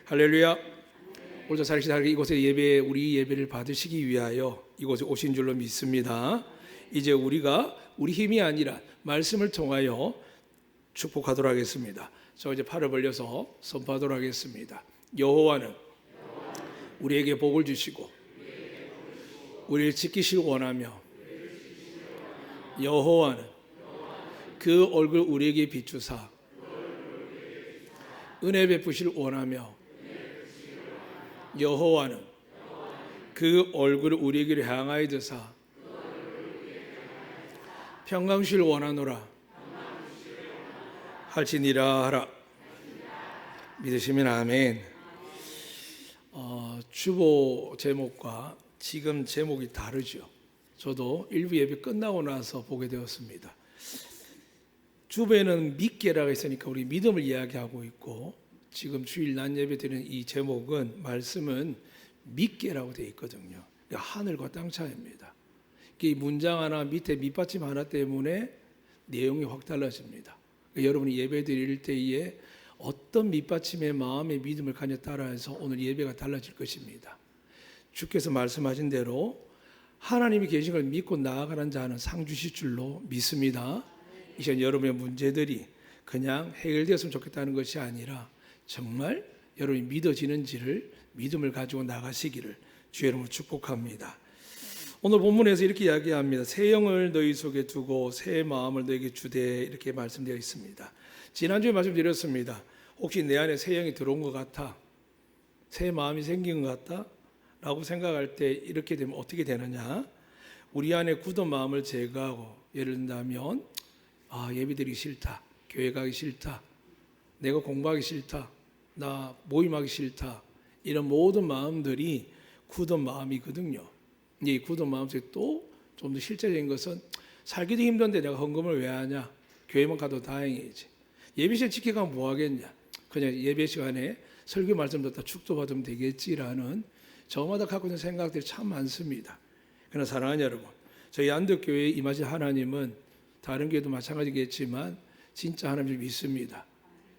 할렐루야. 오늘 살기 이곳에 우리 예배를 받으시기 위하여 이곳에 오신 줄로 믿습니다. 이제 우리가 우리 힘이 아니라 말씀을 통하여 축복하도록 하겠습니다. 저 이제 팔을 벌려서 선포하도록 하겠습니다. 여호와는 우리에게 복을 주시고 우리를 지키시길 원하며, 여호와는 그 얼굴 우리에게 비추사 은혜 베푸시길 원하며, 여호와는 그 얼굴을 우리에게 향하여 드사 평강 주시길 원하노라 할지니라 하라. 믿으시면 아멘. 주보 제목과 지금 제목이 다르죠. 저도 일부 예배 끝나고 나서 보게 되었습니다. 주보에는 믿게라고 했으니까 우리 믿음을 이야기하고 있고, 지금 주일 낮 예배 드리는 이 제목은, 말씀은 믿게라고 되어 있거든요. 하늘과 땅 차이입니다. 이 문장 하나 밑에 밑받침 하나 때문에 내용이 확 달라집니다. 여러분이 예배 드릴 때에 어떤 밑받침의 마음의 믿음을 가냐에 따라서 오늘 예배가 달라질 것입니다. 주께서 말씀하신 대로 하나님이 계신 걸 믿고 나아가는 자는 상 주실 줄로 믿습니다. 이 시간 여러분의 문제들이 그냥 해결되었으면 좋겠다는 것이 아니라 정말 여러분이 믿어지는지를, 믿음을 가지고 나가시기를 주의 이름으로 축복합니다. 오늘 본문에서 이렇게 이야기합니다. 새 영을 너희 속에 두고 새 마음을 너희에게 주되, 이렇게 말씀되어 있습니다. 지난주에 말씀드렸습니다. 혹시 내 안에 새 영이 들어온 것 같아, 새 마음이 생긴 것 같다 라고 생각할 때 이렇게 되면 어떻게 되느냐, 우리 안에 굳은 마음을 제거하고, 예를 든다면 예배드리기 싫다, 교회 가기 싫다, 내가 공부하기 싫다, 나 모임하기 싫다, 이런 모든 마음들이 굳은 마음이거든요. 이 굳은 마음 속에 또 좀 더 실제적인 것은, 살기도 힘든데 내가 헌금을 왜 하냐, 교회만 가도 다행이지, 예배 시간 지켜가면 뭐 하겠냐, 그냥 예배 시간에 설교 말씀 듣다 축도 받으면 되겠지라는 저마다 갖고 있는 생각들이 참 많습니다. 그러나 사랑하는 여러분, 저희 안덕교회에 임하신 하나님은 다른 교회도 마찬가지겠지만 진짜 하나님을 믿습니다.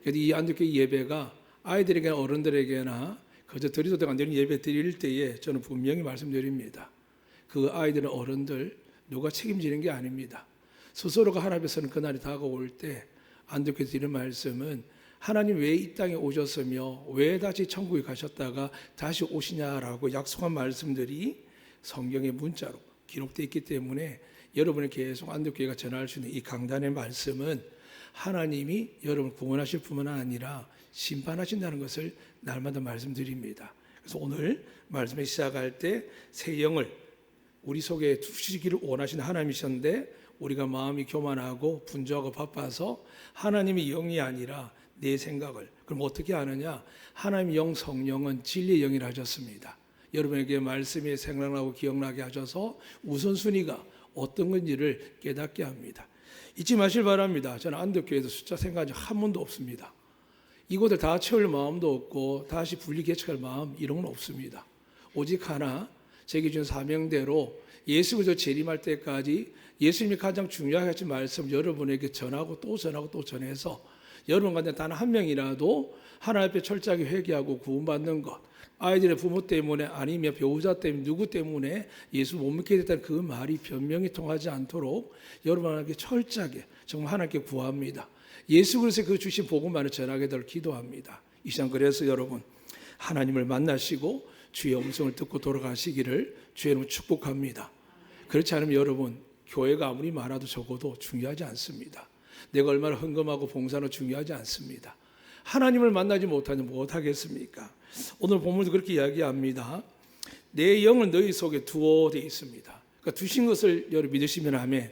그래서 이 안덕교회 예배가 아이들에게나 어른들에게나 그저 드리도 안 되는 예배 드릴 때에 저는 분명히 말씀드립니다. 그 아이들은 어른들 누가 책임지는 게 아닙니다. 스스로가 하나님 앞에서는 그날이 다가올 때 안덕교회 드리는 말씀은, 하나님 왜 이 땅에 오셨으며 왜 다시 천국에 가셨다가 다시 오시냐라고 약속한 말씀들이 성경의 문자로 기록되어 있기 때문에 여러분이 계속 안덕교회가 전할 수 있는 이 강단의 말씀은 하나님이 여러분을 구원하실 뿐만 아니라 심판하신다는 것을 날마다 말씀드립니다. 그래서 오늘 말씀을 시작할 때 새 영을 우리 속에 두시기를 원하시는 하나님이셨는데, 우리가 마음이 교만하고 분주하고 바빠서 하나님의 영이 아니라 내 생각을, 그럼 어떻게 하느냐, 하나님의 영 성령은 진리의 영이라 하셨습니다. 여러분에게 말씀이 생각나고 기억나게 하셔서 우선순위가 어떤 건지를 깨닫게 합니다. 잊지 마실 바랍니다. 저는 안덕교회에서 숫자 생각이 한 번도 없습니다. 이곳을 다 채울 마음도 없고 다시 분리 개척할 마음, 이런 건 없습니다. 오직 하나, 제게 준 사명대로 예수 그리스도 재림할 때까지 예수님이 가장 중요하게 하신 말씀 여러분에게 전하고 또 전하고 또 전해서, 여러분 가운데 단 한 명이라도 하나님 앞에 철저하게 회개하고 구원받는 것, 아이들의 부모 때문에 아니면 배우자 때문에 누구 때문에 예수 못 믿게 됐다는 그 말이 변명이 통하지 않도록 여러분에게 철저하게 정말 하나님께 구합니다. 예수 그리스도의 그 주신 복음만을 전하게 될 기도합니다. 이 시간 그래서 여러분 하나님을 만나시고 주의 음성을 듣고 돌아가시기를 주의 이름으로 축복합니다. 그렇지 않으면 여러분, 교회가 아무리 많아도 적어도 중요하지 않습니다. 내가 얼마나 헌금하고 봉사는 중요하지 않습니다. 하나님을 만나지 못하면 못하겠습니까? 오늘 본문도 그렇게 이야기합니다. 내 영을 너희 속에 두어 되어 있습니다. 그러니까 두신 것을 여러분 믿으시면 아멘.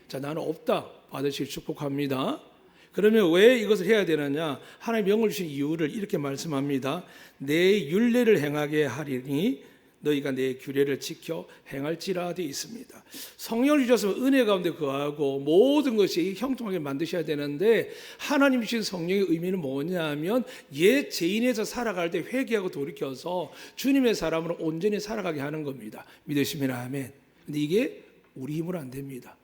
자, 나는 없다 받으실 축복합니다. 그러면 왜 이것을 해야 되느냐, 하나님 영을 주신 이유를 이렇게 말씀합니다. 내 율례를 행하게 하리니 너희가 내 규례를 지켜 행할지라 되어 있습니다. 성령을 주셔서 은혜 가운데 거하고 모든 것이 형통하게 만드셔야 되는데, 하나님 주신 성령의 의미는 뭐냐면 옛 죄인에서 살아갈 때 회개하고 돌이켜서 주님의 사람으로 온전히 살아가게 하는 겁니다. 믿으시면 아멘. 근데 이게 우리 힘으로 안 됩니다.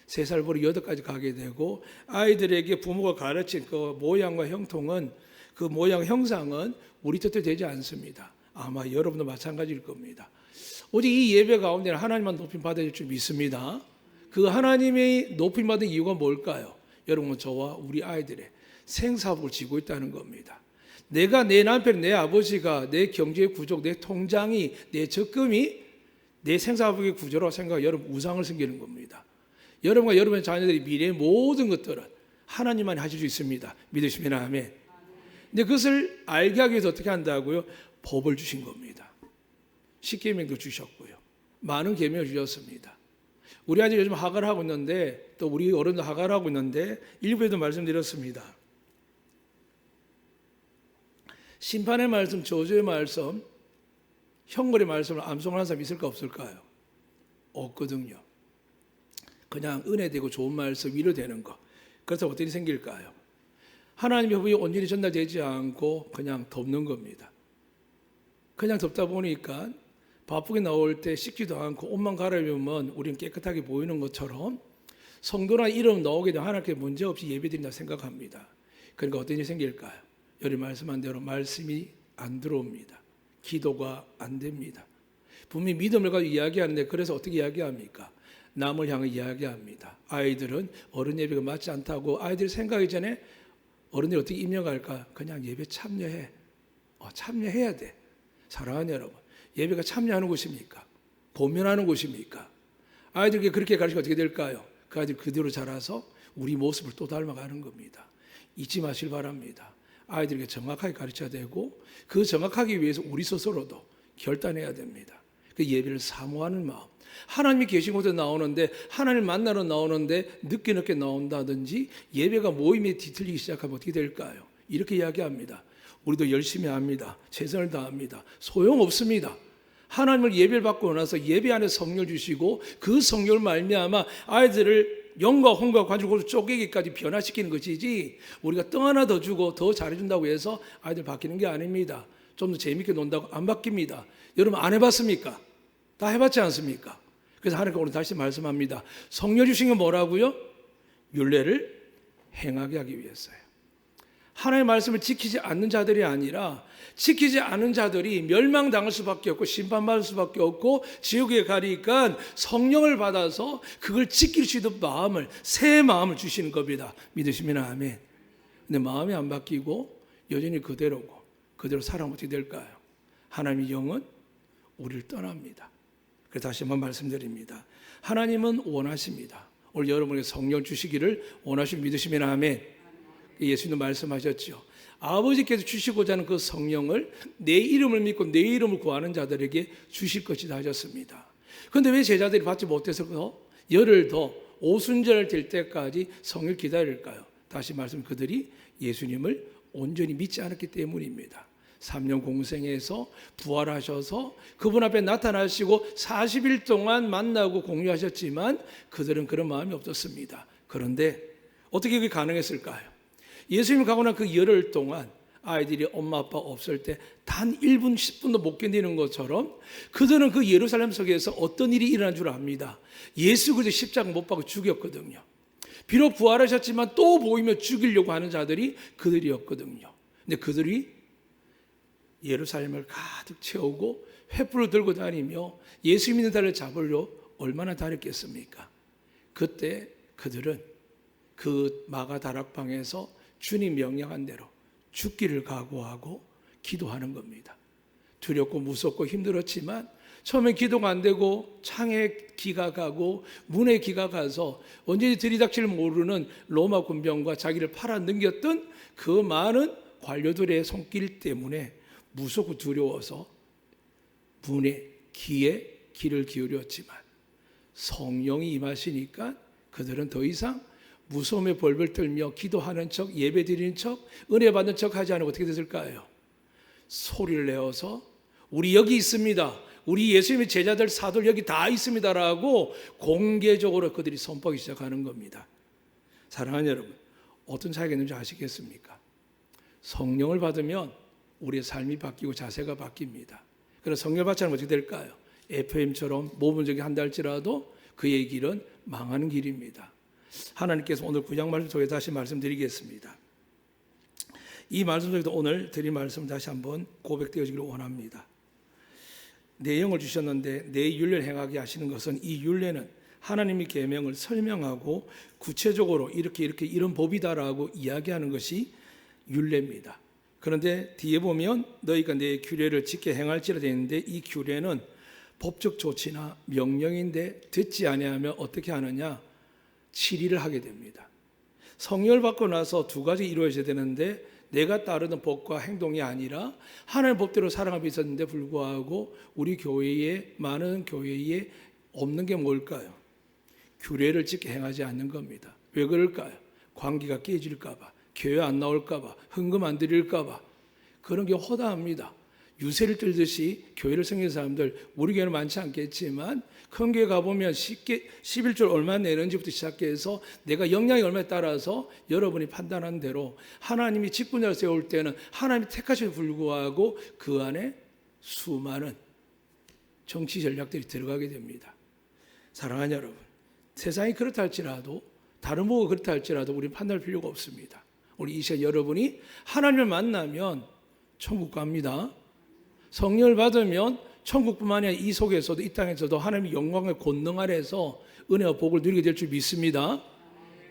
3살 버리 8까지 가게 되고, 아이들에게 부모가 가르친 그 모양과 형통은 그 모양 형상은 우리 뜻대로 되지 않습니다. 아마 여러분도 마찬가지일 겁니다. 오직 이 예배 가운데는 하나님만 높임 받아야 줄 믿습니다. 그 하나님의 높임 받은 이유가 뭘까요? 여러분, 저와 우리 아이들의 생사복을 지고 있다는 겁니다. 내가, 내 남편, 내 아버지가, 내 경제의 구조, 내 통장이, 내 적금이 내 생사복의 구조라고 생각하고 여러분 우상을 섬기는 겁니다. 여러분과 여러분의 자녀들이 미래의 모든 것들은 하나님만 하실 수 있습니다. 믿으시면 아멘. 근데 그것을 알게 하기 위해서 어떻게 한다고요? 법을 주신 겁니다. 십계명도 주셨고요. 많은 계명을 주셨습니다. 우리 아직 요즘 하가를 하고 있는데, 또 우리 어른도 하가를 하고 있는데, 일부에도 말씀드렸습니다. 심판의 말씀, 저주의 말씀, 형벌의 말씀을 암송하는 사람 있을까 없을까요? 없거든요. 그냥 은혜되고 좋은 말씀, 위로되는 거. 그래서 어떤 일이 생길까요? 하나님의 법이 온전히 전달되지 않고 그냥 덮는 겁니다. 그냥 덮다 보니까 바쁘게 나올 때 씻지도 않고 옷만 갈아입으면 우리는 깨끗하게 보이는 것처럼 성도나 이름 나오게 되면 하나님께 문제없이 예배드린다 생각합니다. 그러니까 어떤 일이 생길까요? 여러분 말씀한 대로 말씀이 안 들어옵니다. 기도가 안 됩니다. 분명히 믿음을 가지고 이야기하는데, 그래서 어떻게 이야기합니까? 남을 향해 이야기합니다. 아이들은 어른 예배가 맞지 않다고 아이들이 생각하기 전에 어른들이 어떻게 임명할까? 그냥 예배 참여해. 참여해야 돼. 사랑하는 여러분, 예배가 참여하는 곳입니까? 고면하는 곳입니까? 아이들에게 그렇게 가르치면 어떻게 될까요? 그 아이들 그대로 자라서 우리 모습을 또 닮아가는 겁니다. 잊지 마시길 바랍니다. 아이들에게 정확하게 가르쳐야 되고, 그 정확하기 위해서 우리 스스로도 결단해야 됩니다. 그 예배를 사모하는 마음. 하나님이 계신 곳에 나오는데, 하나님을 만나러 나오는데 늦게 나온다든지 예배가 모임에 뒤틀리기 시작하면 어떻게 될까요? 이렇게 이야기합니다. 우리도 열심히 합니다. 최선을 다합니다. 소용없습니다. 하나님을 예배를 받고 나서 예배 안에 성령을 주시고, 그 성령을 말미암아 아이들을 영과 혼과 관절골 쪼개기까지 변화시키는 것이지, 우리가 떡 하나 더 주고 더 잘해준다고 해서 아이들 바뀌는 게 아닙니다. 좀 더 재밌게 논다고 안 바뀝니다. 여러분 안 해봤습니까? 다 해봤지 않습니까? 그래서 하나님께서 오늘 다시 말씀합니다. 성령 주신 건 뭐라고요? 율례를 행하게 하기 위해서요. 하나님의 말씀을 지키지 않는 자들이 아니라, 지키지 않은 자들이 멸망당할 수밖에 없고 심판받을 수밖에 없고 지옥에 가니까 성령을 받아서 그걸 지킬 수 있는 마음을, 새 마음을 주시는 겁니다. 믿으시면 아멘. 근데 마음이 안 바뀌고 여전히 그대로고, 그대로 살아가면 어떻게 될까요? 하나님의 영은 우리를 떠납니다. 그래서 다시 한번 말씀드립니다. 하나님은 원하십니다. 오늘 여러분에게 성령 주시기를 원하시면 믿으시면 아멘. 예수님도 말씀하셨죠. 아버지께서 주시고자 하는 그 성령을 내 이름을 믿고 내 이름을 구하는 자들에게 주실 것이다 하셨습니다. 그런데 왜 제자들이 받지 못해서 열흘 더 오순절 될 때까지 성령을 기다릴까요? 다시 말씀, 그들이 예수님을 온전히 믿지 않았기 때문입니다. 3년 공생에서 부활하셔서 그분 앞에 나타나시고 40일 동안 만나고 공유하셨지만 그들은 그런 마음이 없었습니다. 그런데 어떻게 그게 가능했을까요? 예수님 가고 난 그 열흘 동안 아이들이 엄마 아빠 없을 때 단 1분 10분도 못 견디는 것처럼 그들은 그 예루살렘 속에서 어떤 일이 일어난 줄 압니다. 예수 그리스도 십자가 못 박아 죽였거든요. 비록 부활하셨지만 또 보이며 죽이려고 하는 자들이 그들이었거든요. 근데 그들이 예루살렘을 가득 채우고 횃불을 들고 다니며 예수 믿는 자를 잡으려 얼마나 다녔겠습니까? 그때 그들은 그 마가 다락방에서 주님 명령한 대로 죽기를 각오하고 기도하는 겁니다. 두렵고 무섭고 힘들었지만 처음에 기도가 안 되고 창에 기가 가고 문에 기가 가서 언제든지 들이닥칠 모르는 로마 군병과 자기를 팔아 넘겼던 그 많은 관료들의 손길 때문에 무섭고 두려워서 문에 귀에 귀를 기울였지만 성령이 임하시니까 그들은 더 이상 무서움에 벌벌 떨며 기도하는 척, 예배 드리는 척, 은혜 받는 척 하지 않고 어떻게 됐을까요? 소리를 내어서 우리 여기 있습니다. 우리 예수님의 제자들, 사도들 여기 다 있습니다라고 공개적으로 그들이 선포하기 시작하는 겁니다. 사랑하는 여러분, 어떤 차이가 있는지 아시겠습니까? 성령을 받으면 우리의 삶이 바뀌고 자세가 바뀝니다. 그래서 성령을 받지 않으면 어떻게 될까요? FM처럼 모범적인 한다 할지라도 그의 길은 망하는 길입니다. 하나님께서 오늘 구약 말씀 속에 다시 말씀드리겠습니다. 이 말씀 속에서 오늘 드린 말씀 다시 한번 고백되어지기를 원합니다. 내용을 주셨는데 내 율례를 행하게 하시는 것은, 이 율례는 하나님의 계명을 설명하고 구체적으로 이렇게 이런 법이다라고 이야기하는 것이 율례입니다. 그런데 뒤에 보면 너희가 내 규례를 지켜 행할지라 되어 있는데, 이 규례는 법적 조치나 명령인데 듣지 아니하면 어떻게 하느냐? 치리를 하게 됩니다. 성령을 받고 나서 두 가지 이루어져야 되는데, 내가 따르는 법과 행동이 아니라 하나님의 법대로 살아가고 있었는데 불구하고 우리 교회에, 많은 교회에 없는 게 뭘까요? 규례를 지켜 행하지 않는 겁니다. 왜 그럴까요? 관계가 깨질까 봐, 교회 안 나올까 봐, 헌금 안 드릴까 봐, 그런 게 허다합니다. 유세를 떨듯이 교회를 섬기는 사람들, 우리 교회는 많지 않겠지만 큰 교회 가보면 11조 얼마 내는지부터 시작해서 내가 역량이 얼마에 따라서 여러분이 판단한 대로 하나님이 직분자를 세울 때는 하나님이 택하심에 불구하고 그 안에 수많은 정치 전략들이 들어가게 됩니다. 사랑하는 여러분, 세상이 그렇다 할지라도, 다른 뭐가 그렇다 할지라도 우리는 판단할 필요가 없습니다. 우리 이 시간 여러분이 하나님을 만나면 천국 갑니다. 성령을 받으면 천국뿐만 아니라 이 속에서도, 이 땅에서도 하나님의 영광의 권능 아래서 은혜와 복을 누리게 될 줄 믿습니다.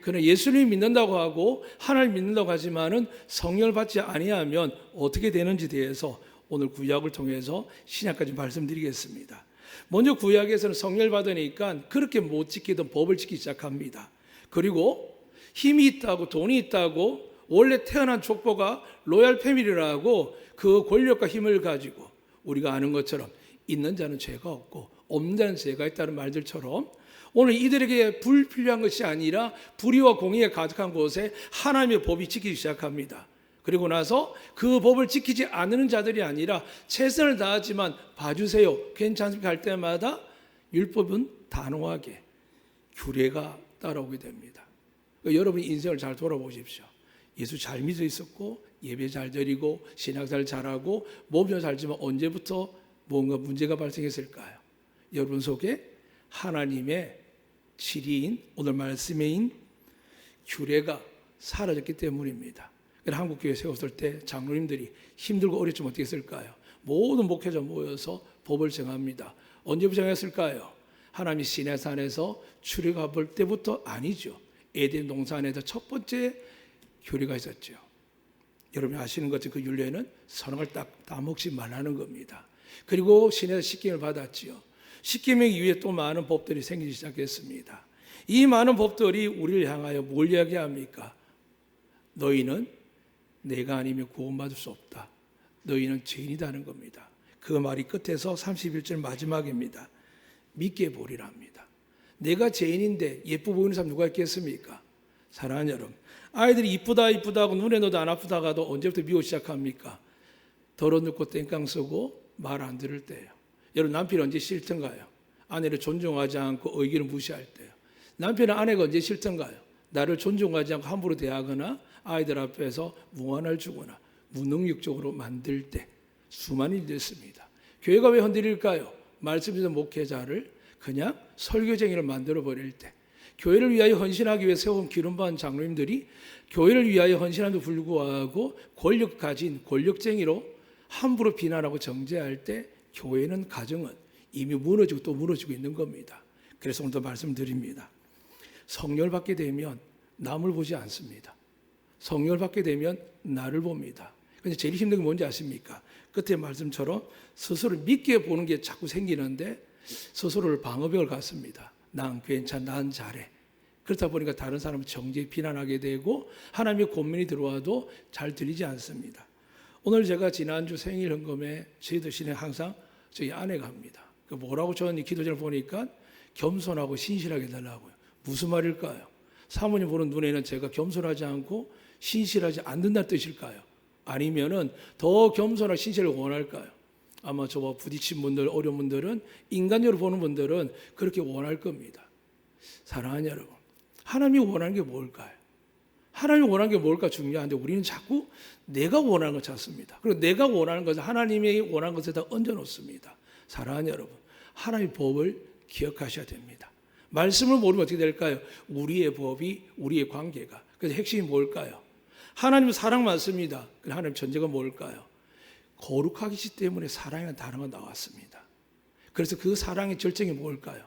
그러나 예수님 믿는다고 하고 하나님 믿는다고 하지만은 성령을 받지 아니하면 어떻게 되는지 대해서 오늘 구약을 통해서 신약까지 말씀드리겠습니다. 먼저 구약에서는 성령을 받으니까 그렇게 못 지키던 법을 지키기 시작합니다. 그리고 힘이 있다고, 돈이 있다고, 원래 태어난 족보가 로얄 패밀리라고 그 권력과 힘을 가지고 우리가 아는 것처럼 있는 자는 죄가 없고 없는 자는 죄가 있다는 말들처럼 오늘 이들에게 불필요한 것이 아니라 불의와 공의가 가득한 곳에 하나님의 법이 지키기 시작합니다. 그리고 나서 그 법을 지키지 않는 자들이 아니라 최선을 다하지만 봐주세요, 괜찮습니까 할 때마다 율법은 단호하게 규례가 따라오게 됩니다. 여러분이 인생을 잘 돌아보십시오. 예수 잘 믿어 있었고 예배 잘 드리고 신앙생활 잘하고 몸도 살지만 언제부터 뭔가 문제가 발생했을까요? 여러분 속에 하나님의 진리인, 오늘 말씀인 규례가 사라졌기 때문입니다. 한국교회 세웠을 때 장로님들이 힘들고 어렵지만 어떻게 했을까요? 모든 목회자 모여서 법을 정합니다. 언제부터 정했을까요? 하나님이 시내산에서 출애굽 볼 때부터 아니죠. 에덴 동산에서 첫 번째 규례가 있었죠. 여러분이 아시는 것처럼 그 율례는 선악을 딱 따먹지 말라는 겁니다. 그리고 신에서 십계명을 받았지요. 십계명 이후에 또 많은 법들이 생기기 시작했습니다. 이 많은 법들이 우리를 향하여 뭘 이야기합니까? 너희는 내가 아니면 구원받을 수 없다. 너희는 죄인이다는 겁니다. 그 말이 끝에서 31절 마지막입니다. 믿게 보리랍니다. 내가 죄인인데 예쁘 보이는 사람 누가 있겠습니까? 사랑하는 여러분, 아이들이 이쁘다 이쁘다고 눈에 넣어도 안 아프다가도 언제부터 미워 시작합니까? 덜어눕고 땡깡 쓰고 말 안 들을 때예요. 여러분, 남편이 언제 싫던가요? 아내를 존중하지 않고 의견을 무시할 때요. 남편은 아내가 언제 싫던가요? 나를 존중하지 않고 함부로 대하거나 아이들 앞에서 무안을 주거나 무능력적으로 만들 때 수많은 일이 있습니다. 교회가 왜 흔들릴까요? 말씀에서 목회자를 그냥 설교쟁이를 만들어 버릴 때, 교회를 위하여 헌신하기 위해 세운 기름받은 장로님들이 교회를 위하여 헌신함에도 불구하고 권력 가진 권력쟁이로 함부로 비난하고 정죄할 때 교회는, 가정은 이미 무너지고 또 무너지고 있는 겁니다. 그래서 오늘도 말씀드립니다. 성령을 받게 되면 남을 보지 않습니다. 성령을 받게 되면 나를 봅니다. 근데 제일 힘든 게 뭔지 아십니까? 끝에 말씀처럼 스스로 믿게 보는 게 자꾸 생기는데 스스로를 방어벽을 갖습니다. 난 괜찮아, 난 잘해. 그렇다 보니까 다른 사람을 정죄 비난하게 되고 하나님의 권면이 들어와도 잘 들리지 않습니다. 오늘 제가 지난주 생일 헌금에 저희들 신에 항상 저희 아내가 합니다. 뭐라고 저는 기도전을 보니까 겸손하고 신실하게 해달라고요. 무슨 말일까요? 사모님 보는 눈에는 제가 겸손하지 않고 신실하지 않는다는 뜻일까요? 아니면은 더 겸손하고 신실을 원할까요? 아마 저와 부딪힌 분들, 어려운 분들은, 인간적으로 보는 분들은 그렇게 원할 겁니다. 사랑하는 여러분, 하나님이 원하는 게 뭘까요? 하나님이 원하는 게 뭘까 중요한데 우리는 자꾸 내가 원하는 걸 찾습니다. 그리고 내가 원하는 것을 하나님이 원하는 것에다 얹어놓습니다. 사랑하는 여러분, 하나님의 법을 기억하셔야 됩니다. 말씀을 모르면 어떻게 될까요? 우리의 법이, 우리의 관계가. 그래서 핵심이 뭘까요? 하나님은 사랑 맞습니다. 하나님 전제가 뭘까요? 거룩하기 때문에 사랑이라는 단어가 나왔습니다. 그래서 그 사랑의 절정이 뭘까요?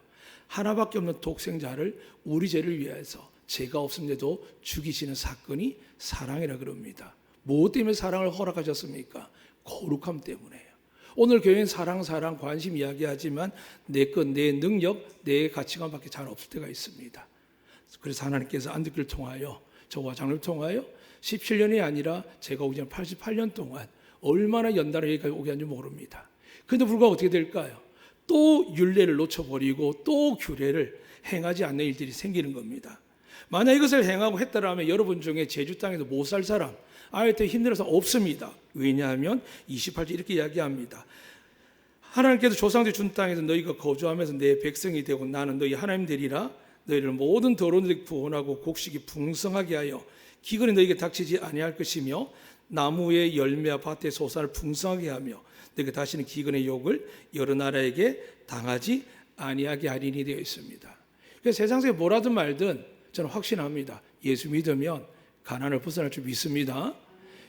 하나밖에 없는 독생자를 우리 죄를 위해서 죄가 없음에도 죽이시는 사건이 사랑이라 그럽니다. 무엇 때문에 사랑을 허락하셨습니까? 거룩함 때문에요. 오늘 교회는 사랑 관심 이야기하지만 내 것, 내 능력, 내 가치관밖에 잘 없을 때가 있습니다. 그래서 하나님께서 안듣기를 통하여 저와 장로를 통하여 17년이 아니라 제가 오기 전 88년 동안 얼마나 연달아 여기까지 오게 한지 모릅니다. 그런데 불구하고 어떻게 될까요? 또 율례를 놓쳐버리고 또 규례를 행하지 않는 일들이 생기는 겁니다. 만약 이것을 행하고 했다라면 여러분 중에 제주 땅에서 못 살 사람 아예 힘들어서 없습니다. 왜냐하면 28절 이렇게 이야기합니다. 하나님께서 조상들 준 땅에서 너희가 거주하면서 내 백성이 되고 나는 너희 하나님 되리라. 너희를 모든 더러운 데 구원하고 곡식이 풍성하게 하여 기근이 너희에게 닥치지 아니할 것이며 나무의 열매와 밭의 소산을 풍성하게 하며 너희가 다시는 기근의 욕을 여러 나라에게 당하지 아니하게 하리니 되어 있습니다. 그래서 세상에 뭐라든 말든 저는 확신합니다. 예수 믿으면 가난을 벗어날 줄 믿습니다.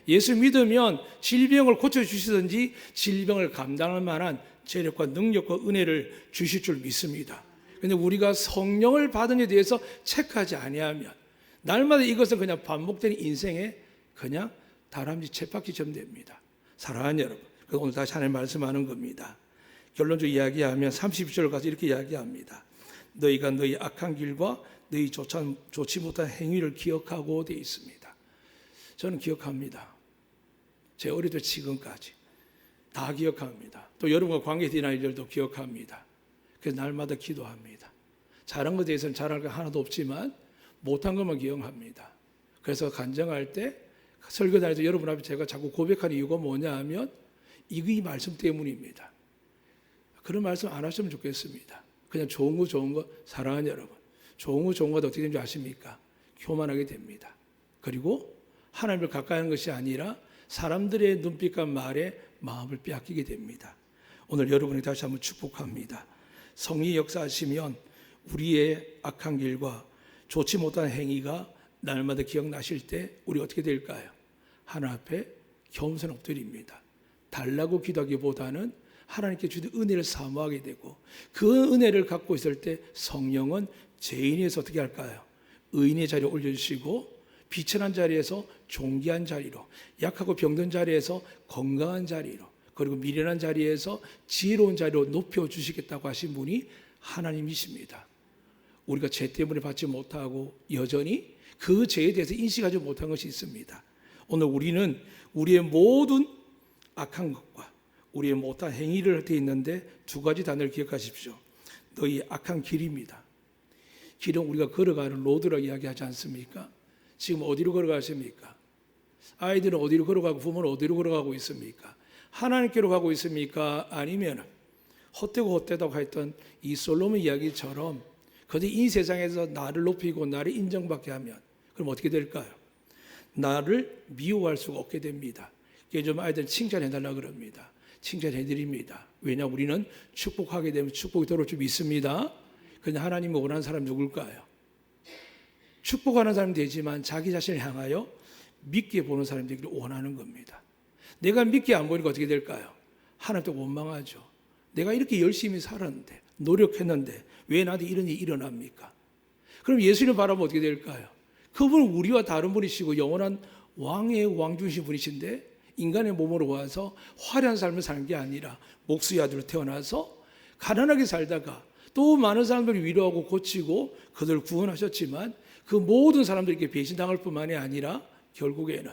예수 믿으면 질병을 고쳐주시든지 질병을 감당할 만한 재력과 능력과 은혜를 주실 줄 믿습니다. 그런데 우리가 성령을 받은 데 대해서 체크하지 아니하면 날마다 이것은 그냥 반복되는 인생에 그냥 다람쥐 쳇바퀴처럼 됩니다. 사랑하는 여러분, 그래서 오늘 다시 하나님 말씀하는 겁니다. 결론적으로 이야기하면 32절 가서 이렇게 이야기합니다. 너희가 너희 악한 길과 너희 좋지 못한 행위를 기억하고 되어 있습니다. 저는 기억합니다. 제 어릴 때 지금까지 다 기억합니다. 또 여러분과 관계되는 일들도 기억합니다. 그래서 날마다 기도합니다. 잘한 것에 대해서는 잘할 거 하나도 없지만 못한 것만 기억합니다. 그래서 간증할 때 설교단에서 여러분 앞에 제가 자꾸 고백하는 이유가 뭐냐 하면 이 말씀 때문입니다. 그런 말씀 안 하시면 좋겠습니다. 그냥 좋은 거 사랑하는 여러분, 좋은 거 어떻게 되는지 아십니까? 교만하게 됩니다. 그리고 하나님을 가까이 하는 것이 아니라 사람들의 눈빛과 말에 마음을 빼앗기게 됩니다. 오늘 여러분이 다시 한번 축복합니다. 성령이 역사하시면 우리의 악한 길과 좋지 못한 행위가 날마다 기억나실 때 우리 어떻게 될까요? 하나님 앞에 겸손 엎드립니다. 달라고 기도하기보다는 하나님께 주신 은혜를 사모하게 되고 그 은혜를 갖고 있을 때 성령은 죄인에서 어떻게 할까요? 의인의 자리에 올려주시고 비천한 자리에서 존귀한 자리로, 약하고 병든 자리에서 건강한 자리로, 그리고 미련한 자리에서 지혜로운 자리로 높여주시겠다고 하신 분이 하나님이십니다. 우리가 죄 때문에 받지 못하고 여전히 그 죄에 대해서 인식하지 못한 것이 있습니다. 오늘 우리는 우리의 모든 악한 것과 우리의 못한 행위를 할 때 있는데 두 가지 단어를 기억하십시오. 너희 악한 길입니다. 길은 우리가 걸어가는 로드라고 이야기하지 않습니까? 지금 어디로 걸어가십니까? 아이들은 어디로 걸어가고 부모는 어디로 걸어가고 있습니까? 하나님께로 가고 있습니까? 아니면 헛되고 헛되다고 했던 이 솔로몬 이야기처럼 그들 이 세상에서 나를 높이고 나를 인정받게 하면 그럼 어떻게 될까요? 나를 미워할 수가 없게 됩니다. 그게 좀 아이들 칭찬해달라 그럽니다. 칭찬해드립니다. 왜냐 우리는 축복하게 되면 축복이 들어올 줄 믿습니다. 그런데 하나님이 원하는 사람 누굴까요? 축복하는 사람이 되지만 자기 자신을 향하여 믿게 보는 사람이 되기를 원하는 겁니다. 내가 믿게 안 보니까 어떻게 될까요? 하나님도 원망하죠. 내가 이렇게 열심히 살았는데 노력했는데 왜 나한테 이런 일이 일어납니까? 그럼 예수님을 바라보면 어떻게 될까요? 그분은 우리와 다른 분이시고 영원한 왕의 왕주신 분이신데 인간의 몸으로 와서 화려한 삶을 사는 게 아니라 목수의 아들로 태어나서 가난하게 살다가 또 많은 사람들이 위로하고 고치고 그들을 구원하셨지만 그 모든 사람들에게 배신당할 뿐만이 아니라 결국에는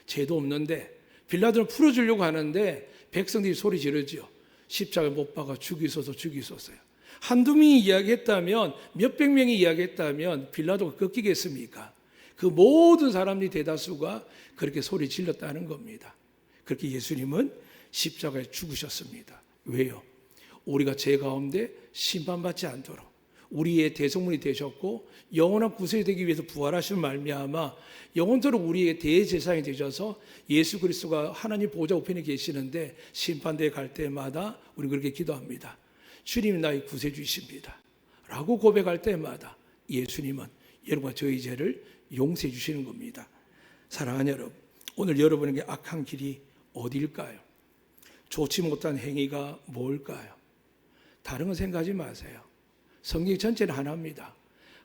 죄도 없는데 빌라도는 풀어주려고 하는데 백성들이 소리 지르죠. 십자가에 못 박아 죽이소서요. 한두 명이 이야기했다면 몇백 명이 이야기했다면 빌라도가 꺾이겠습니까? 그 모든 사람들이 대다수가 그렇게 소리 질렀다는 겁니다. 그렇게 예수님은 십자가에 죽으셨습니다. 왜요? 우리가 죄 가운데 심판받지 않도록 우리의 대속물이 되셨고 영원한 구세이 되기 위해서 부활하신 말미암아 영원토록 우리의 대제사장이 되셔서 예수 그리스도가 하나님 보좌 우편에 계시는데 심판대에 갈 때마다 우리 그렇게 기도합니다. 주님이 나의 구세주이십니다 라고 고백할 때마다 예수님은 여러분과 저희 죄를 용서해 주시는 겁니다. 사랑하는 여러분, 오늘 여러분에게 악한 길이 어디일까요? 좋지 못한 행위가 뭘까요? 다른 건 생각하지 마세요. 성경 전체는 하나입니다.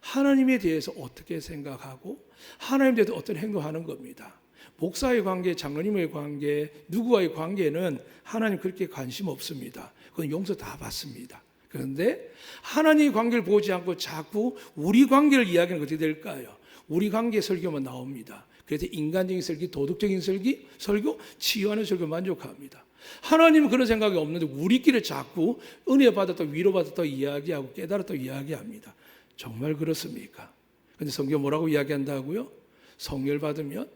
하나님에 대해서 어떻게 생각하고 하나님에 대해서 어떤 행동하는 겁니다. 목사의 관계, 장로님의 관계, 누구와의 관계는 하나님 그렇게 관심 없습니다. 그건 용서 다 받습니다. 그런데 하나님의 관계를 보지 않고 자꾸 우리 관계를 이야기하는 게 어떻게 될까요? 우리 관계 설교만 나옵니다. 그래서 인간적인 설교, 도덕적인 설교, 치유하는 설교 만족합니다. 하나님은 그런 생각이 없는데 우리끼리 자꾸 은혜 받았다, 위로 받았다 이야기하고 깨달았다 이야기합니다. 정말 그렇습니까? 그런데 성경 뭐라고 이야기한다고요? 성령을 받으면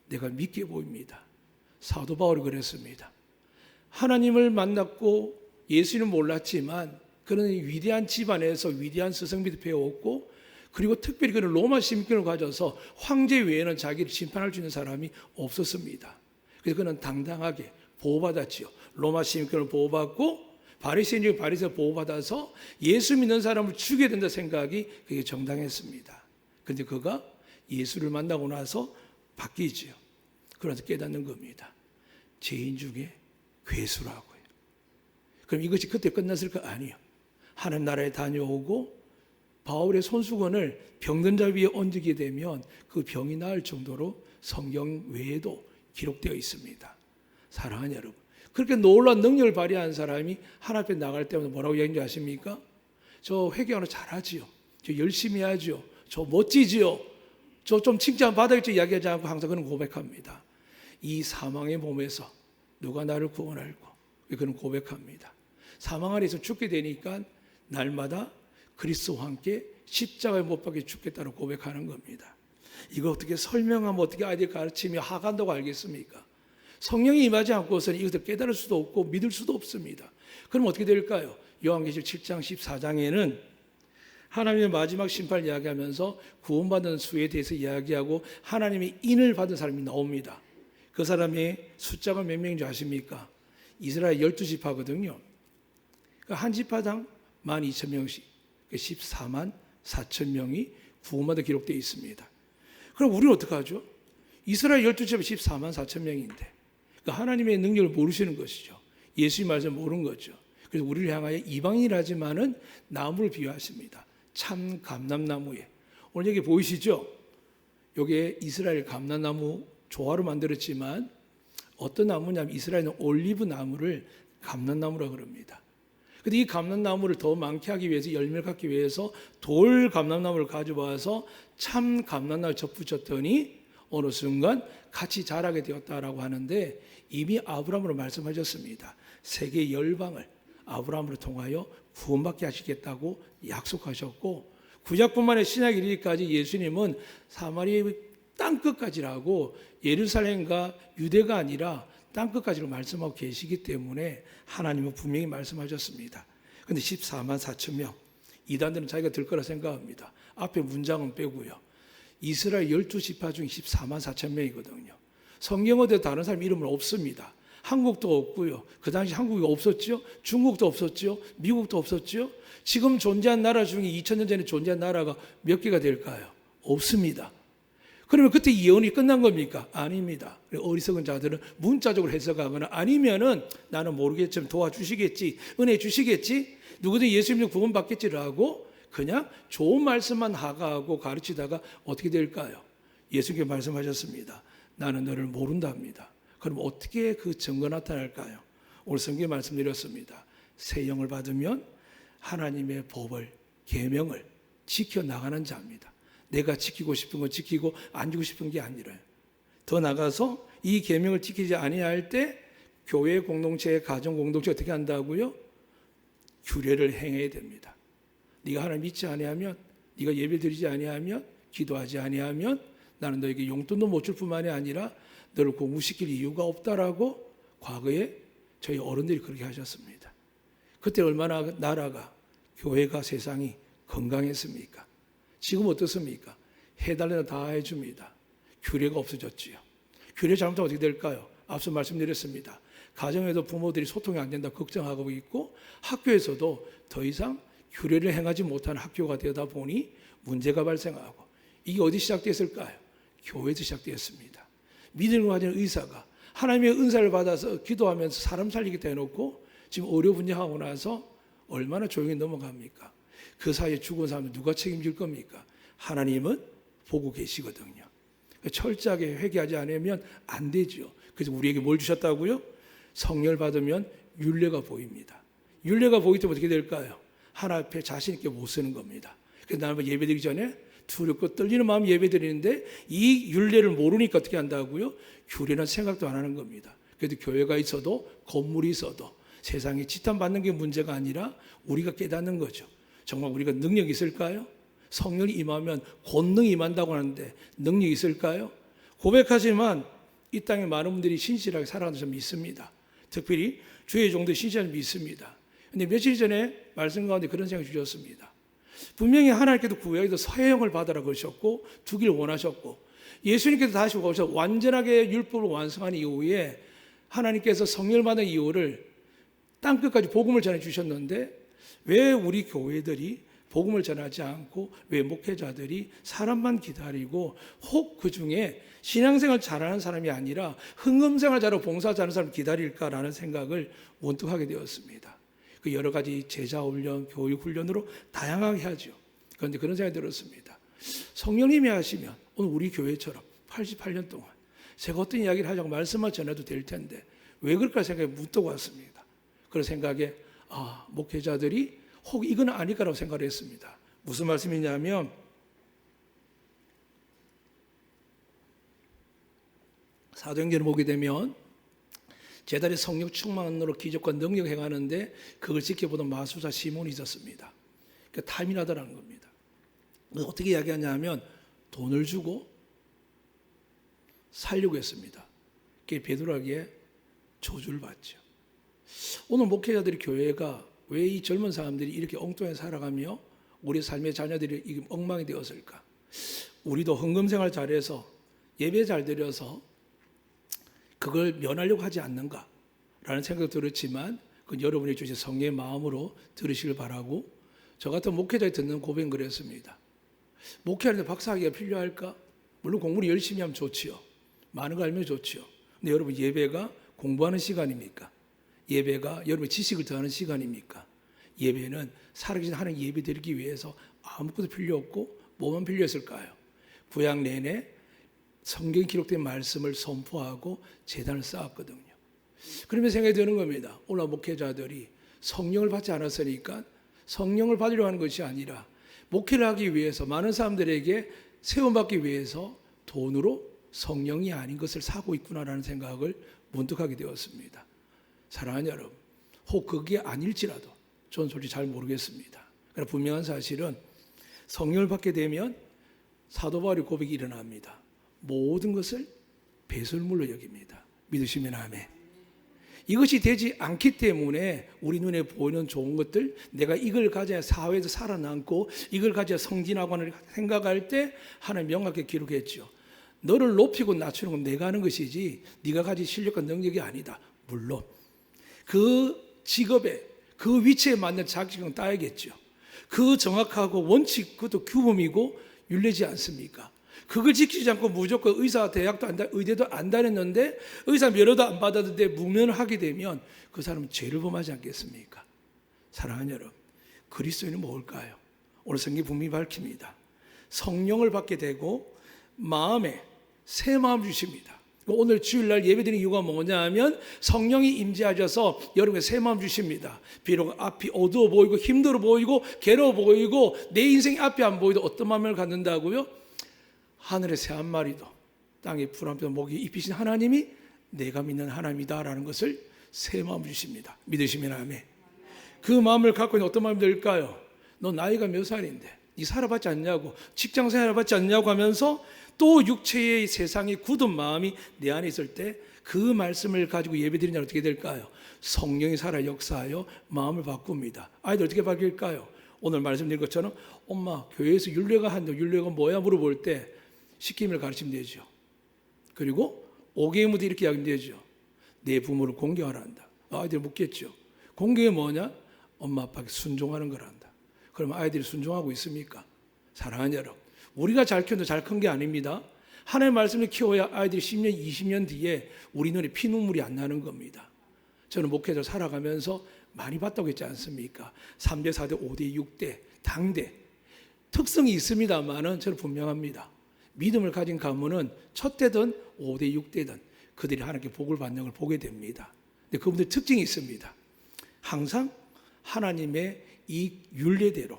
내가 믿게 보입니다. 사도 바울이 그랬습니다. 하나님을 만났고 예수는 몰랐지만 그는 위대한 집안에서 위대한 스승비도 배웠고 그리고 특별히 그는 로마 시민권을 가져서 황제 외에는 자기를 심판할 수 있는 사람이 없었습니다. 그래서 그는 당당하게 보호받았지요. 로마 시민권을 보호받고 바리새인적인 바리새인 보호받아서 예수 믿는 사람을 죽여야 된다 생각이 그게 정당했습니다. 그런데 그가 예수를 만나고 나서 바뀌지요. 그러면서 깨닫는 겁니다. 죄인 중에 괴수라고요. 그럼 이것이 그때 끝났을까? 아니요. 하나님 나라에 다녀오고 바울의 손수건을 병든 자 위에 얹게 되면 그 병이 나을 정도로 성경 외에도 기록되어 있습니다. 사랑하는 여러분, 그렇게 놀라운 능력을 발휘한 사람이 하나님 앞에 나갈 때마다 뭐라고 얘기하는지 아십니까? 저 회개하는 잘하지요. 저 열심히 하지요. 저 멋지지요. 저 좀 칭찬 받아야지 이야기하지 않고 항상 그는 고백합니다. 이 사망의 몸에서 누가 나를 구원할고? 그는 고백합니다. 사망 안에서 죽게 되니까 날마다 그리스도와 함께 십자가에 못 박혀 죽겠다고 고백하는 겁니다. 이거 어떻게 설명하면 어떻게 아이들 가르치며 하간다고 알겠습니까? 성령이 임하지 않고서는 이것을 깨달을 수도 없고 믿을 수도 없습니다. 그럼 어떻게 될까요? 요한계시록 7장 14장에는 하나님의 마지막 심판을 이야기하면서 구원받은 수에 대해서 이야기하고 하나님의 인을 받은 사람이 나옵니다. 그 사람의 숫자가 몇 명인 줄 아십니까? 이스라엘 12지파거든요. 한 지파당 12,000명씩 14만 4천 명이 구원받아 기록되어 있습니다. 그럼 우리는 어떡하죠? 이스라엘 12지파 14만 4천 명인데 하나님의 능력을 모르시는 것이죠. 예수의 말씀을 모르는 거죠. 그래서 우리를 향하여 이방인이라지만은 나무를 비유하십니다. 참 감람나무에. 오늘 여기 보이시죠? 여기에 이스라엘 감람나무 조화로 만들었지만 어떤 나무냐면 이스라엘은 올리브 나무를 감람나무라고 그럽니다. 근데 이 감람나무를 더 많게 하기 위해서 열매를 갖기 위해서 돌 감람나무를 가져와서 참 감람나무를 접붙였더니 어느 순간 같이 자라게 되었다라고 하는데 이미 아브라함으로 말씀하셨습니다. 세계 열방을 아브라함으로 통하여 구원받게 하시겠다고 약속하셨고 구약뿐만 아니라 신약 이르기까지 예수님은 사마리아 땅끝까지라고 예루살렘과 유대가 아니라 땅끝까지로 말씀하고 계시기 때문에 하나님은 분명히 말씀하셨습니다. 그런데 14만 4천 명 이단들은 자기가 들 거라 생각합니다. 앞에 문장은 빼고요. 이스라엘 12지파 중 14만 4천 명이거든요. 성경 어디 다른 사람 이름은 없습니다. 한국도 없고요. 그 당시 한국이 없었죠. 중국도 없었죠. 미국도 없었죠. 지금 존재한 나라 중에 2000년 전에 존재한 나라가 몇 개가 될까요? 없습니다. 그러면 그때 예언이 끝난 겁니까? 아닙니다. 어리석은 자들은 문자적으로 해석하거나 아니면은 나는 모르겠지만 도와주시겠지, 은혜 주시겠지, 누구든 예수님 구원받겠지라고 그냥 좋은 말씀만 하가하고 가르치다가 어떻게 될까요? 예수님께 말씀하셨습니다. 나는 너를 모른답니다. 그럼 어떻게 그 증거 나타날까요? 오늘 성경에 말씀드렸습니다. 새 영을 받으면 하나님의 법을, 계명을 지켜나가는 자입니다. 내가 지키고 싶은 건 지키고 안 지키고 싶은 게 아니라요. 더 나가서 이 계명을 지키지 아니할 때 교회 공동체, 가정 공동체 어떻게 한다고요? 규례를 행해야 됩니다. 네가 하나님 믿지 아니하면, 네가 예배 드리지 아니하면, 기도하지 아니하면 나는 너에게 용돈도 못 줄 뿐만이 아니라 너를 공부시킬 이유가 없다라고 과거에 저희 어른들이 그렇게 하셨습니다. 그때 얼마나 나라가, 교회가, 세상이 건강했습니까? 지금 어떻습니까? 해달라는 다 해줍니다. 규례가 없어졌지요. 규례 잘못하면 어떻게 될까요? 앞서 말씀드렸습니다. 가정에도 부모들이 소통이 안 된다 걱정하고 있고 학교에서도 더 이상 규례를 행하지 못하는 학교가 되다 보니 문제가 발생하고 이게 어디 시작됐을까요? 교회에서 시작되었습니다. 믿음을 가진 의사가 하나님의 은사를 받아서 기도하면서 사람 살리겠다 해놓고 지금 어려분야하고 나서 얼마나 조용히 넘어갑니까? 그 사이에 죽은 사람은 누가 책임질 겁니까? 하나님은 보고 계시거든요. 철저하게 회개하지 않으면 안 되죠. 그래서 우리에게 뭘 주셨다고요? 성령을 받으면 율례가 보입니다. 율례가 보이기 때문에 어떻게 될까요? 하나님 앞에 자신 있게 못 서는 겁니다. 그래서 나는 예배드리기 전에 두렵고 떨리는 마음 예배드리는데 이 율례를 모르니까 어떻게 한다고요? 규례는 생각도 안 하는 겁니다. 그래도 교회가 있어도 건물이 있어도 세상에 지탄받는 게 문제가 아니라 우리가 깨닫는 거죠. 정말 우리가 능력이 있을까요? 성령이 임하면 권능이 임한다고 하는데 능력이 있을까요? 고백하지만 이 땅에 많은 분들이 신실하게 살아가는 점 있습니다. 특별히 주의 종도 신실한 점 있습니다. 근데 며칠 전에 말씀 가운데 그런 생각이 주셨습니다. 분명히 하나님께도 구약에도 서형을 받아라 그러셨고 두길 원하셨고 예수님께서 다시 오셔서 완전하게 율법을 완성한 이후에 하나님께서 성령을 받은 이유를 땅끝까지 복음을 전해 주셨는데 왜 우리 교회들이 복음을 전하지 않고 왜 목회자들이 사람만 기다리고 혹 그중에 신앙생활 잘하는 사람이 아니라 흥금생활 잘하고 봉사 잘하는 사람 기다릴까라는 생각을 문득 하게 되었습니다. 그 여러 가지 제자훈련, 교육훈련으로 다양하게 하죠. 그런데 그런 생각이 들었습니다. 성령님이 하시면 오늘 우리 교회처럼 88년 동안 제가 어떤 이야기를 하자고 말씀만 전해도 될 텐데 왜 그럴까 생각이 문득 왔습니다. 그런 생각에 목회자들이 혹 이건 아닐까라고 생각을 했습니다. 무슨 말씀이냐면 사도행전을 보게 되면 제자리 성령 충만으로 기적과 능력 행하는데 그걸 지켜보던 마술사 시몬이 있었습니다. 그러니까 탐이나더라는 겁니다. 어떻게 이야기하냐면 돈을 주고 살려고 했습니다. 그게 베드로에게 저주를 받죠. 오늘 목회자들이 교회가 왜 이 젊은 사람들이 이렇게 엉뚱하게 살아가며 우리 삶의 자녀들이 엉망이 되었을까? 우리도 헌금생활 잘해서 예배 잘 드려서 그걸 면하려고 하지 않는가라는 생각도 들었지만 그건 여러분이 주신 성령의 마음으로 들으시길 바라고 저 같은 목회자에 듣는 고백은 그랬습니다. 목회하는데 박사학위가 필요할까? 물론 공부를 열심히 하면 좋지요. 많은 거 알면 좋지요. 근데 여러분 예배가 공부하는 시간입니까? 예배가 여러분의 지식을 더하는 시간입니까? 예배는 살아계신 하나님 예배 드리기 위해서 아무것도 필요 없고 뭐만 필요했을까요? 구약 내내 성경에 기록된 말씀을 선포하고 제단을 쌓았거든요. 그러면 생각이 드는 겁니다. 오늘 목회자들이 성령을 받지 않았으니까 성령을 받으려고 하는 것이 아니라 목회를 하기 위해서 많은 사람들에게 세움받기 위해서 돈으로 성령이 아닌 것을 사고 있구나라는 생각을 문득 하게 되었습니다. 사랑하는 여러분, 혹 그게 아닐지라도 저는 솔직히 잘 모르겠습니다. 그러나 분명한 사실은 성령을 받게 되면 사도 바울의 고백이 일어납니다. 모든 것을 배설물로 여깁니다. 믿으시면 아멘. 이것이 되지 않기 때문에 우리 눈에 보이는 좋은 것들, 내가 이걸 가져야 사회에서 살아남고 이걸 가져야 성진하고 하는 생각할 때 하나님 명확하게 기록했죠. 너를 높이고 낮추는 건 내가 하는 것이지 네가 가진 실력과 능력이 아니다. 물론 그 직업에 그 위치에 맞는 자격증은 따야겠죠. 그 정확하고 원칙, 그것도 규범이고 윤례지 않습니까? 그걸 지키지 않고 무조건 의사 대학도 의대도 안 다녔는데 의사 면허도 안 받았는데 무면을 하게 되면 그 사람은 죄를 범하지 않겠습니까? 사랑하는 여러분, 그리스도인은 뭘까요? 오늘 성경이 분명히 밝힙니다. 성령을 받게 되고 마음에 새 마음 주십니다. 오늘 주일날 예배드리는 이유가 뭐냐 하면 성령이 임재하셔서 여러분에게 새 마음 주십니다. 비록 앞이 어두워 보이고 힘들어 보이고 괴로워 보이고 내 인생이 앞이 안 보이도 어떤 마음을 갖는다고요? 하늘의 새 한 마리도 땅의 풀 한 뼘 목이 입히신 하나님이 내가 믿는 하나님이다라는 것을 새 마음 주십니다. 믿으시면 아멘. 그 마음을 갖고 있는 어떤 마음이 들까요? 너 나이가 몇 살인데 네 살아봤지 않냐고, 직장 생활해봤지 않냐고 하면서 또 육체의 세상에 굳은 마음이 내 안에 있을 때 그 말씀을 가지고 예배드리냐 어떻게 될까요? 성령이 살아 역사하여 마음을 바꿉니다. 아이들 어떻게 바뀔까요? 오늘 말씀드린 것처럼 엄마 교회에서 율례가 한다. 율례가 뭐야 물어볼 때 시킴을 가르치면 되죠. 그리고 5개의 이렇게 이야기하면 되죠. 내 부모를 공경하라 한다. 아이들이 묻겠죠. 공경이 뭐냐? 엄마 아빠에게 순종하는 거란다. 그러면 아이들이 순종하고 있습니까? 사랑하는 여러분, 우리가 잘 키워도 잘 큰 게 아닙니다. 하나님의 말씀을 키워야 아이들이 10년, 20년 뒤에 우리 눈에 피눈물이 안 나는 겁니다. 저는 목회자 살아가면서 많이 봤다고 했지 않습니까? 3대, 4대, 5대, 6대, 당대. 특성이 있습니다만은 저는 분명합니다. 믿음을 가진 가문은 첫 대든 5대, 6대든 그들이 하나님께 복을 받는 걸 보게 됩니다. 근데 그분들 특징이 있습니다. 항상 하나님의 이 율례대로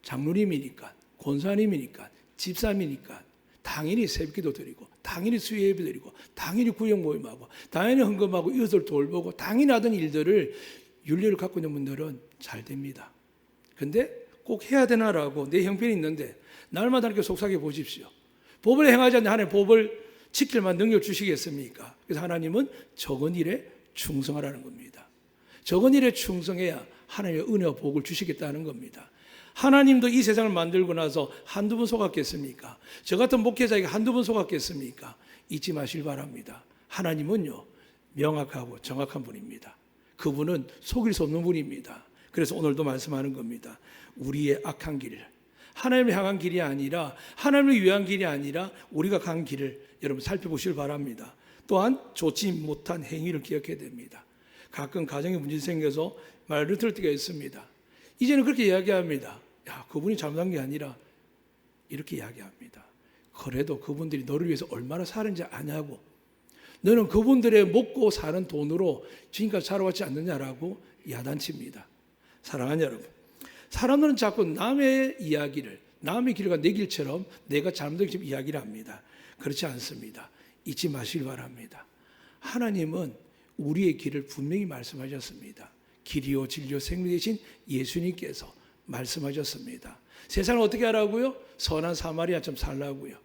장로님이니까, 권사님이니까, 집사님이니까 당연히 새벽기도 드리고, 당연히 수요예배 드리고, 당연히 구역 모임하고, 당연히 헌금하고, 이웃을 돌보고, 당연히 하던 일들을 율례를 갖고 있는 분들은 잘 됩니다. 근데 꼭 해야 되나라고 내 형편이 있는데 날마다 이렇게 속삭여 보십시오. 법을 행하지 않는 하나님 법을 지킬 만한 능력을 주시겠습니까? 그래서 하나님은 적은 일에 충성하라는 겁니다. 적은 일에 충성해야 하나님의 은혜와 복을 주시겠다는 겁니다. 하나님도 이 세상을 만들고 나서 한두 번 속았겠습니까? 저 같은 목회자에게 한두 번 속았겠습니까? 잊지 마시길 바랍니다. 하나님은요, 명확하고 정확한 분입니다. 그분은 속일 수 없는 분입니다. 그래서 오늘도 말씀하는 겁니다. 우리의 악한 길, 하나님을 향한 길이 아니라, 하나님을 위한 길이 아니라 우리가 간 길을 여러분 살펴보시길 바랍니다. 또한 좋지 못한 행위를 기억해야 됩니다. 가끔 가정에 문제 생겨서 말을 들을 때가 있습니다. 이제는 그렇게 이야기합니다. 야, 그분이 잘못한 게 아니라 이렇게 이야기합니다. 그래도 그분들이 너를 위해서 얼마나 사는지 아냐고, 너는 그분들의 먹고 사는 돈으로 지금까지 살아왔지 않느냐라고 야단칩니다. 사랑하는 여러분, 사람들은 자꾸 남의 이야기를, 남의 길과 내 길처럼 내가 잘못된 길 이야기를 합니다. 그렇지 않습니다. 잊지 마시길 바랍니다. 하나님은 우리의 길을 분명히 말씀하셨습니다. 길이요 진리요 생명 되신 예수님께서 말씀하셨습니다. 세상을 어떻게 하라고요? 선한 사마리아처럼 살라고요.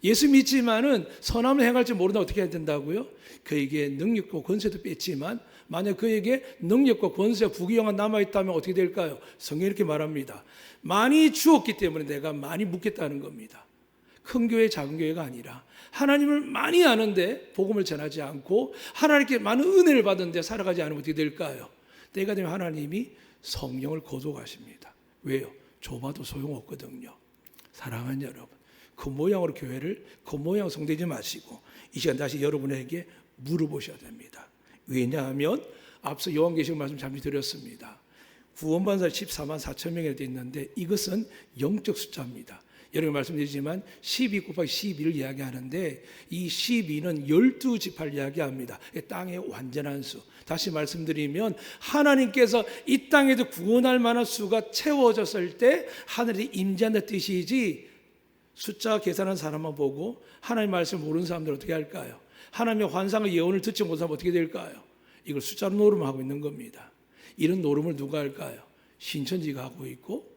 예수 믿지만은 선함을 행할 줄 모른다 어떻게 해야 된다고요? 그에게 능력과 권세도 뺐지만 만약 그에게 능력과 권세와 부귀영화 남아있다면 어떻게 될까요? 성경이 이렇게 말합니다. 많이 주었기 때문에 내가 많이 묻겠다는 겁니다. 큰 교회 작은 교회가 아니라 하나님을 많이 아는데 복음을 전하지 않고 하나님께 많은 은혜를 받은데 살아가지 않으면 어떻게 될까요? 때가 되면 하나님이 성령을 거두가십니다. 왜요? 좁아도 소용없거든요. 사랑하는 여러분, 그 모양으로 교회를 그 모양으로 성되지 마시고 이 시간 다시 여러분에게 물어보셔야 됩니다. 왜냐하면 앞서 요한계시록 말씀 잠시 드렸습니다. 구원받은 사람이 14만 4천 명이나 되어 있는데 이것은 영적 숫자입니다. 여러분 말씀드리지만 12 곱하기 12를 이야기하는데 이 12는 12지파를 이야기합니다. 땅의 완전한 수. 다시 말씀드리면 하나님께서 이 땅에도 구원할 만한 수가 채워졌을 때 하늘이 임재한다는 뜻이지, 숫자 계산한 사람만 보고 하나님 말씀을 모르는 사람들 어떻게 할까요? 하나님의 환상과 예언을 듣지 못한 사람 어떻게 될까요? 이걸 숫자로 노름하고 있는 겁니다. 이런 노름을 누가 할까요? 신천지가 하고 있고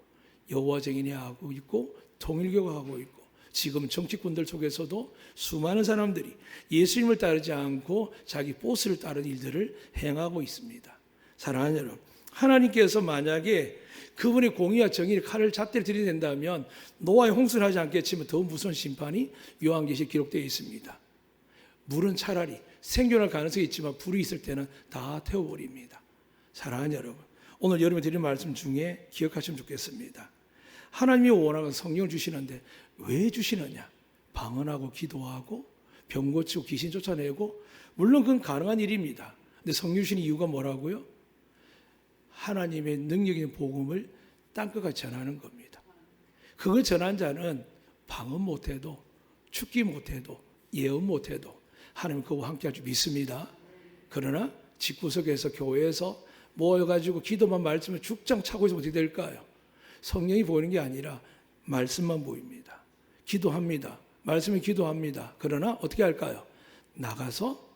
여호와 증인이 하고 있고 통일교가 하고 있고 지금 정치꾼들 속에서도 수많은 사람들이 예수님을 따르지 않고 자기 보스를 따르는 일들을 행하고 있습니다. 사랑하는 여러분, 하나님께서 만약에 그분의 공의와 정의를 칼을 잣대를 들이댄다면 노아의 홍수를 하지 않겠지만 더 무서운 심판이 요한계시에 기록되어 있습니다. 물은 차라리 생존할 가능성이 있지만 불이 있을 때는 다 태워버립니다. 사랑하는 여러분, 오늘 여러분이 드린 말씀 중에 기억하시면 좋겠습니다. 하나님이 원하는 성령을 주시는데 왜 주시느냐? 방언하고 기도하고 병 고치고 귀신 쫓아내고, 물론 그건 가능한 일입니다. 근데 성령 주시는 이유가 뭐라고요? 하나님의 능력 있는 복음을 땅끝까지 전하는 겁니다. 그걸 전한 자는 방언 못해도 축기 못해도 예언 못해도 하나님 그와 함께 할 줄 믿습니다. 그러나 집구석에서 교회에서 모여가지고 기도만 말씀을 죽장 차고 있으면 어떻게 될까요? 성령이 보이는 게 아니라 말씀만 보입니다. 기도합니다. 말씀을 기도합니다. 그러나 어떻게 할까요? 나가서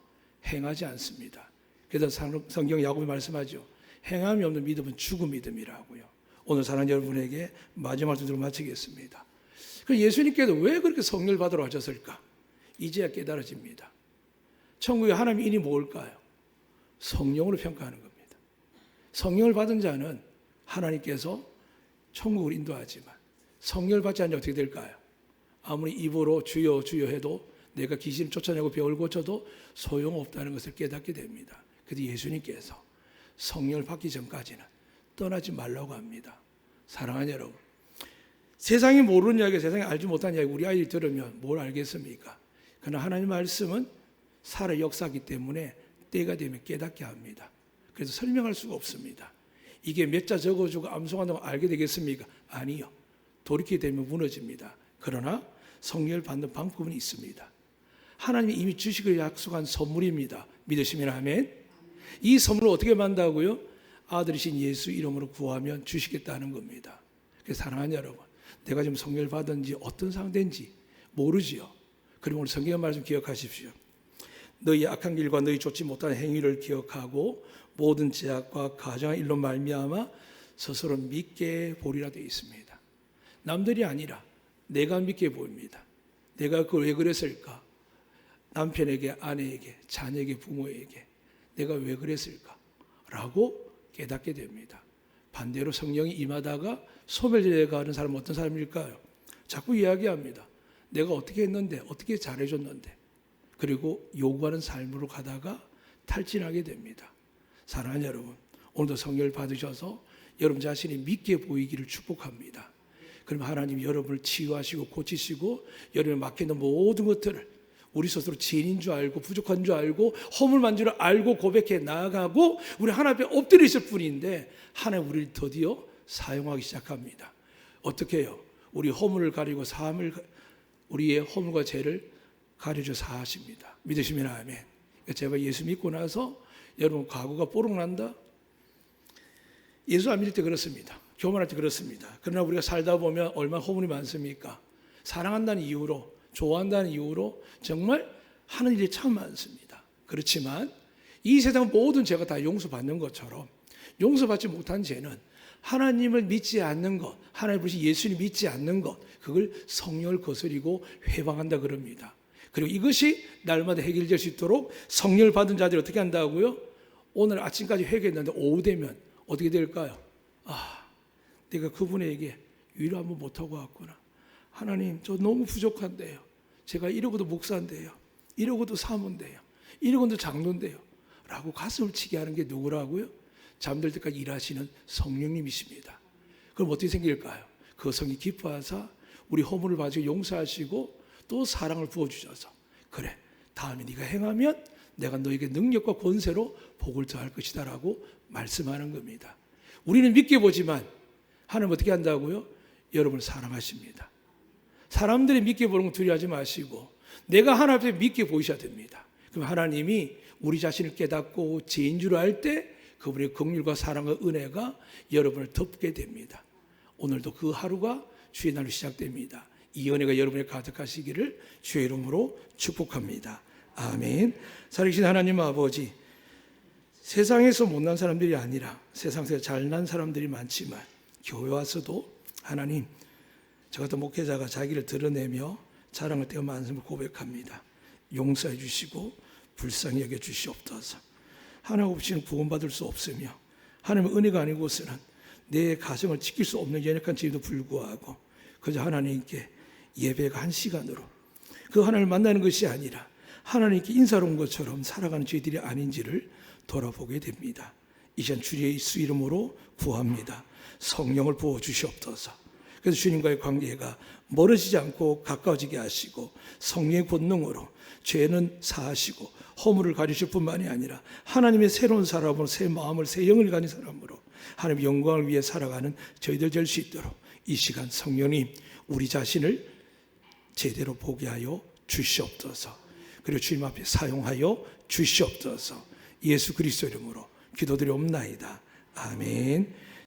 행하지 않습니다. 그래서 성경 야고보 말씀하죠. 행함이 없는 믿음은 죽은 믿음이라고요. 오늘 사랑하는 여러분에게 마지막 말씀으로 마치겠습니다. 그럼 예수님께서 왜 그렇게 성령을 받으러 하셨을까? 이제야 깨달아집니다. 천국에 하나님의 인이 뭘까요? 성령으로 평가하는 겁니다. 성령을 받은 자는 하나님께서 천국을 인도하지만 성령을 받지 않으면 어떻게 될까요? 아무리 입으로 주여 주여 해도 내가 귀신을 쫓아내고 병을 고쳐도 소용없다는 것을 깨닫게 됩니다. 그래서 예수님께서 성령을 받기 전까지는 떠나지 말라고 합니다. 사랑하는 여러분, 세상이 모르는 이야기, 세상이 알지 못한 이야기 우리 아이들이 들으면 뭘 알겠습니까? 그러나 하나님 말씀은 살아 역사하기 때문에 때가 되면 깨닫게 합니다. 그래서 설명할 수가 없습니다. 이게 몇 자 적어주고 암송한다고 알게 되겠습니까? 아니요. 돌이키게 되면 무너집니다. 그러나 성령을 받는 방법은 있습니다. 하나님이 이미 주시기로 약속한 선물입니다. 믿으시면 아멘. 이 선물을 어떻게 받는다고요? 아들이신 예수 이름으로 구하면 주시겠다는 겁니다. 그래서 사랑하는 여러분, 내가 지금 성령을 받은지 어떤 상태인지 모르지요. 그리고 오늘 성경의 말씀 기억하십시오. 너희 악한 길과 너희 좋지 못한 행위를 기억하고 모든 제약과 가정의 일로 말미암아 스스로 믿게 보리라 되어 있습니다. 남들이 아니라 내가 믿게 보입니다. 내가 그걸 왜 그랬을까? 남편에게, 아내에게, 자녀에게, 부모에게 내가 왜 그랬을까? 라고 깨닫게 됩니다. 반대로 성령이 임하다가 소멸되어가는 사람은 어떤 사람일까요? 자꾸 이야기합니다. 내가 어떻게 했는데, 어떻게 잘해줬는데, 그리고 요구하는 삶으로 가다가 탈진하게 됩니다. 사랑하는 여러분, 오늘도 성령을 받으셔서 여러분 자신이 믿게 보이기를 축복합니다. 그럼 하나님이 여러분을 치유하시고 고치시고 여러분에 막혀있는 모든 것들을 우리 스스로 죄인인 줄 알고 부족한 줄 알고 허물만 줄 알고 고백해 나아가고 우리 하나님 앞에 엎드려 있을 뿐인데 하나님 우리를 드디어 사용하기 시작합니다. 어떻게 해요? 우리 허물을 가리고 우리의 허물과 죄를 가려줘 사하십니다. 믿으시면 아멘. 제발 예수 믿고 나서 여러분 과거가 뽀록난다? 예수 안 믿을 때 그렇습니다. 교만할 때 그렇습니다. 그러나 우리가 살다 보면 얼마나 허물이 많습니까? 사랑한다는 이유로, 좋아한다는 이유로 정말 하는 일이 참 많습니다. 그렇지만 이 세상 모든 죄가 다 용서받는 것처럼 용서받지 못한 죄는 하나님을 믿지 않는 것, 하나님 부르신 예수님 믿지 않는 것, 그걸 성령을 거스리고 회방한다 그럽니다. 그리고 이것이 날마다 해결될 수 있도록 성령을 받은 자들이 어떻게 한다고요? 오늘 아침까지 회개했는데 오후 되면 어떻게 될까요? 내가 그분에게 위로 한번 못하고 왔구나. 하나님, 저 너무 부족한데요. 제가 이러고도 목사인데요. 이러고도 사모인데요. 이러고도 장로인데요. 라고 가슴을 치게 하는 게 누구라고요? 잠들 때까지 일하시는 성령님이십니다. 그럼 어떻게 생길까요? 그 성이 기뻐하사 우리 허물을 봐주고 용서하시고 또 사랑을 부어주셔서 그래, 다음에 네가 행하면 내가 너에게 능력과 권세로 복을 더할 것이다 라고 말씀하는 겁니다. 우리는 믿게 보지만 하나님 어떻게 한다고요? 여러분을 사랑하십니다. 사람들이 믿게 보는 거 두려워하지 마시고 내가 하나님 앞에 믿게 보이셔야 됩니다. 그럼 하나님이 우리 자신을 깨닫고 죄인 줄 알 때 그분의 긍휼과 사랑과 은혜가 여러분을 덮게 됩니다. 오늘도 그 하루가 주의 날로 시작됩니다. 이 은혜가 여러분에 가득하시기를 주의 이름으로 축복합니다. 아멘. 살아계신 하나님 아버지, 세상에서 못난 사람들이 아니라 세상에서 잘난 사람들이 많지만 교회 와서도 하나님, 저 같은 목회자가 자기를 드러내며 자랑할 때가 많음을 고백합니다. 용서해 주시고 불쌍히 여겨 주시옵소서. 하나님 없이는 구원받을 수 없으며 하나님의 은혜가 아니고서는 내 가정을 지킬 수 없는 연약한 죄에도 불구하고 그저 하나님께 예배가 한 시간으로 그 하나님을 만나는 것이 아니라 하나님께 인사로 온 것처럼 살아가는 죄들이 아닌지를 돌아보게 됩니다. 이젠 주의 예수 이름으로 구합니다. 성령을 부어주시옵소서. 그래서 주님과의 관계가 멀어지지 않고 가까워지게 하시고 성령의 권능으로 죄는 사하시고 허물을 가리실 뿐만이 아니라 하나님의 새로운 사람으로 새 마음을 새 영을 가진 사람으로 하나님의 영광을 위해 살아가는 저희들 될 수 있도록 이 시간 성령님 우리 자신을 제대로 보게 하여 주시옵소서. 그리고 주님 앞에 사용하여 주시옵소서. 예수 그리스도 이름으로 기도드리옵나이다. 아멘.